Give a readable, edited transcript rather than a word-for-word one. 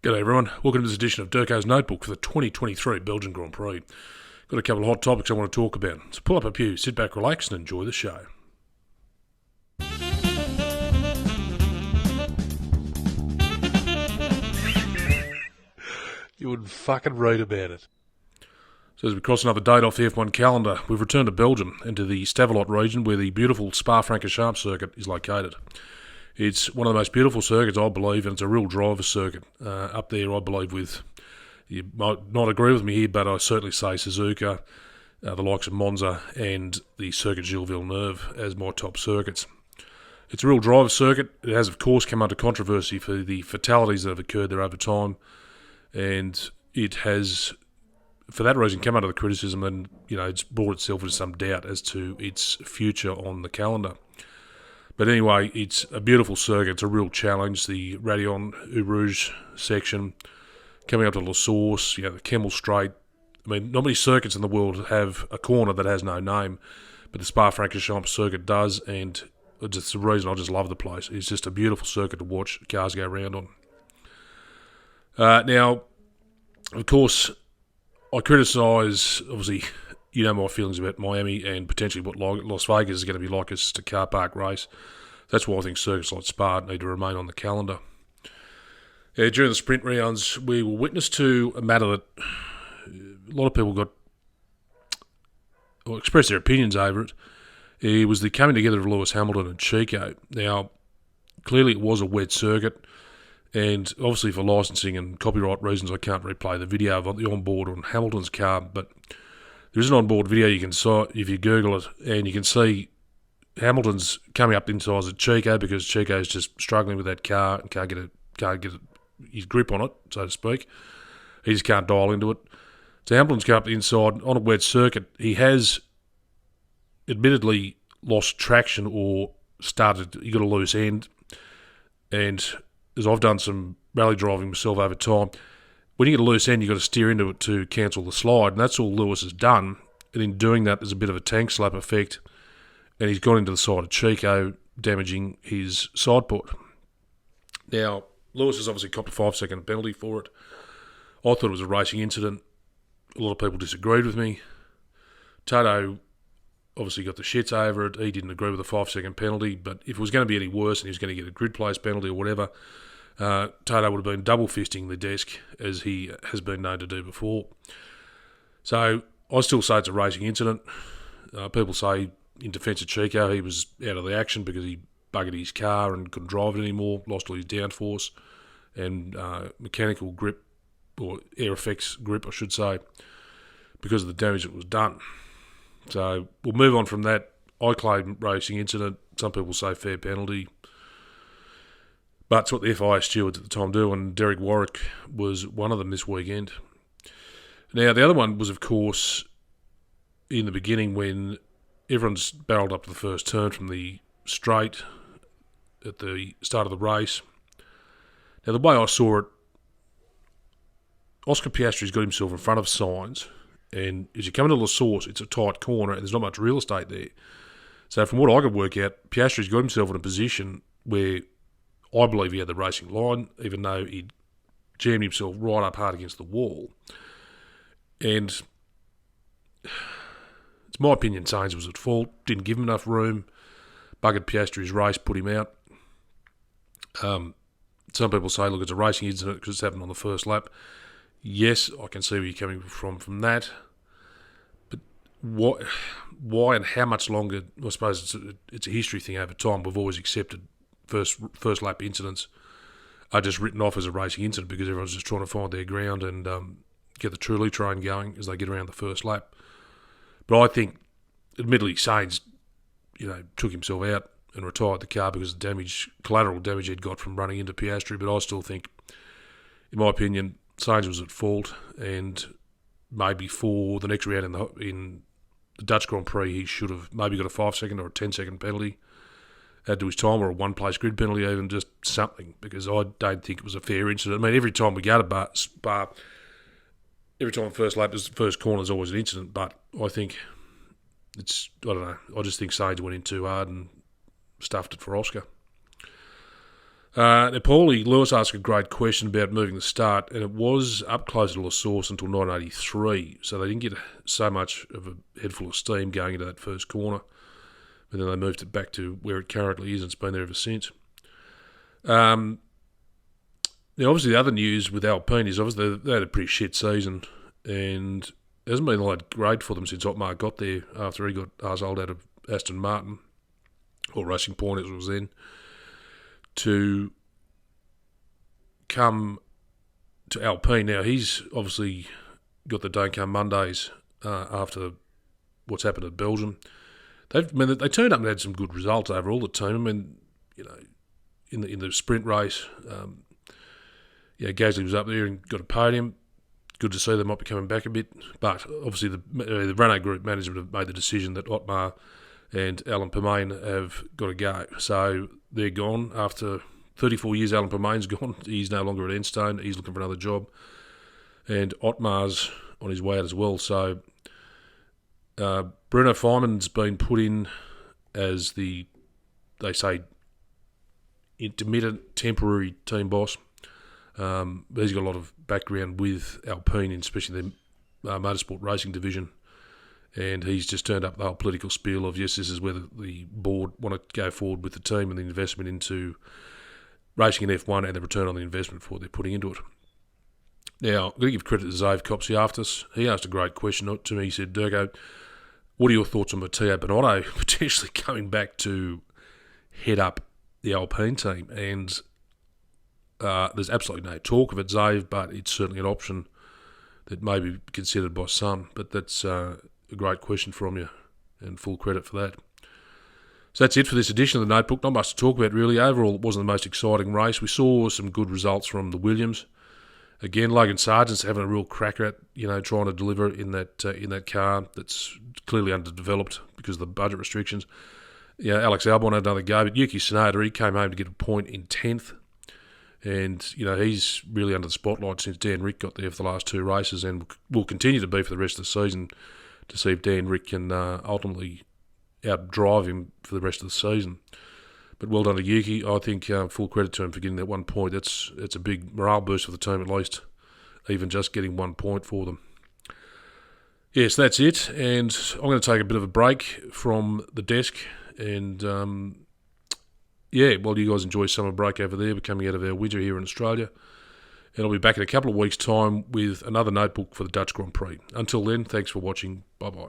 G'day everyone, welcome to this edition of DURKO's Notebook for the 2023 Belgian Grand Prix. Got a couple of hot topics I want to talk about, so pull up a pew, sit back, relax and enjoy the show. You wouldn't fucking read about it. So as we cross another date off the F1 calendar, we've returned to Belgium and to the Stavelot region where the beautiful Spa-Francorchamps circuit is located. It's one of the most beautiful circuits, I believe, and it's a real driver circuit. Up there, I believe, with, you might not agree with me here, but I certainly say Suzuka, the likes of Monza, and the Circuit Gilles Villeneuve as my top circuits. It's a real driver circuit. It has, of course, come under controversy for the fatalities that have occurred there over time, and it has, for that reason, come under the criticism, and it's brought itself into some doubt as to its future on the calendar. But anyway, it's a beautiful circuit. It's a real challenge. The Raidillon Eau Rouge section, coming up to La Source, the Kemmel Straight. I mean, not many circuits in the world have a corner that has no name, but the Spa-Francorchamps circuit does, and it's the reason I just love the place. It's just a beautiful circuit to watch cars go around on. Now, of course, I criticise, obviously, my feelings about Miami and potentially what Las Vegas is going to be like as just a car park race. That's why I think circuits like Spa need to remain on the calendar. During the sprint rounds, we were witness to a matter that a lot of people expressed their opinions over it. It was the coming together of Lewis Hamilton and Chico. Now, clearly it was a wet circuit, and obviously for licensing and copyright reasons, I can't replay the video of the onboard on Hamilton's car, but there is an onboard video you can see if you Google it, and you can see Hamilton's coming up inside of Chico because Chico's just struggling with that car and can't get his grip on it, so to speak. He just can't dial into it. So Hamilton's come up the inside on a wet circuit. He has admittedly lost traction or he got a loose end, and as I've done some rally driving myself over time, when you get a loose end, you've got to steer into it to cancel the slide, and that's all Lewis has done. And in doing that, there's a bit of a tank slap effect, and he's gone into the side of Chico, damaging his side port. Now, Lewis has obviously copped a 5-second penalty for it. I thought it was a racing incident. A lot of people disagreed with me. Toto obviously got the shits over it. He didn't agree with the 5-second penalty, but if it was going to be any worse and he was going to get a grid place penalty or whatever, Toto would have been double fisting the desk as he has been known to do before. So I still say it's a racing incident. People say in defence of Chico he was out of the action because he buggered his car and couldn't drive it anymore, lost all his downforce and mechanical grip, or air effects grip I should say, because of the damage that was done. So we'll move on from that. I claim racing incident. Some people say fair penalty. But it's what the FIA stewards at the time do, and Derek Warwick was one of them this weekend. Now, the other one was, of course, in the beginning when everyone's barrelled up to the first turn from the straight at the start of the race. Now, the way I saw it, Oscar Piastri's got himself in front of Sainz, and as you come into La Source, it's a tight corner, and there's not much real estate there. So from what I could work out, Piastri's got himself in a position where I believe he had the racing line, even though he'd jammed himself right up hard against the wall. And it's my opinion Sainz was at fault, didn't give him enough room, buggered Piastri's race, put him out. Some people say, look, it's a racing incident because it's happened on the first lap. Yes, I can see where you're coming from that. But why and how much longer? I suppose it's a history thing over time. We've always accepted first lap incidents are just written off as a racing incident because everyone's just trying to find their ground and get the truly train going as they get around the first lap. But I think, admittedly, Sainz, took himself out and retired the car because of the collateral damage he'd got from running into Piastri. But I still think, in my opinion, Sainz was at fault, and maybe for the next round in the Dutch Grand Prix, he should have maybe got a 5-second or a 10-second penalty add to his time, or a one-place grid penalty, even just something, because I don't think it was a fair incident. I mean, every time we go to Spa, every time first lap, the first corner is always an incident, but I think I don't know, I just think Sainz went in too hard and stuffed it for Oscar. Now, Paulie Lewis asked a great question about moving the start, and it was up closer to La Source until 1983, so they didn't get so much of a head full of steam going into that first corner, but then they moved it back to where it currently is, and it's been there ever since. Now, obviously, the other news with Alpine is obviously they had a pretty shit season, and it hasn't been all that great for them since Otmar got there after he got arseholed out of Aston Martin, or Racing Point as it was then, to come to Alpine. Now, he's obviously got the Don't Come Mondays after what's happened at Belgium. They turned up and had some good results overall, the team. I mean, in the sprint race, Gasly was up there and got a podium. Good to see they might be coming back a bit. But obviously the Renault Group management have made the decision that Otmar and Alan Permain have got to go. So they're gone. After 34 years, Alan Permain's gone. He's no longer at Enstone. He's looking for another job. And Otmar's on his way out as well. So Bruno Feynman's been put in as they say, intermittent temporary team boss. He's got a lot of background with Alpine, especially their motorsport racing division. And he's just turned up the whole political spiel of, yes, this is whether the board want to go forward with the team and the investment into racing in F1 and the return on the investment for what they're putting into it. Now, I'm going to give credit to Zave Kopsiaftis. He asked a great question to me. He said, DURKO, what are your thoughts on Matteo Binotto potentially coming back to head up the Alpine team? And there's absolutely no talk of it, Zave, but it's certainly an option that may be considered by some. But that's a great question from you, and full credit for that. So that's it for this edition of the Notebook. Not much to talk about, really. Overall, it wasn't the most exciting race. We saw some good results from the Williams. Again, Logan Sargent's having a real cracker at trying to deliver in that car that's clearly underdeveloped because of the budget restrictions. Alex Albon had another go, but Yuki Tsunoda, he came home to get a point in 10th. And, he's really under the spotlight since Dan Rick got there for the last two races, and will continue to be for the rest of the season to see if Dan Rick can ultimately outdrive him for the rest of the season. But well done to Yuki. I think full credit to him for getting that 1 point. It's a big morale boost for the team, at least, even just getting 1 point for them. Yes, that's it. And I'm going to take a bit of a break from the desk. And, while you guys enjoy summer break over there, we're coming out of our winter here in Australia. And I'll be back in a couple of weeks' time with another notebook for the Dutch Grand Prix. Until then, thanks for watching. Bye-bye.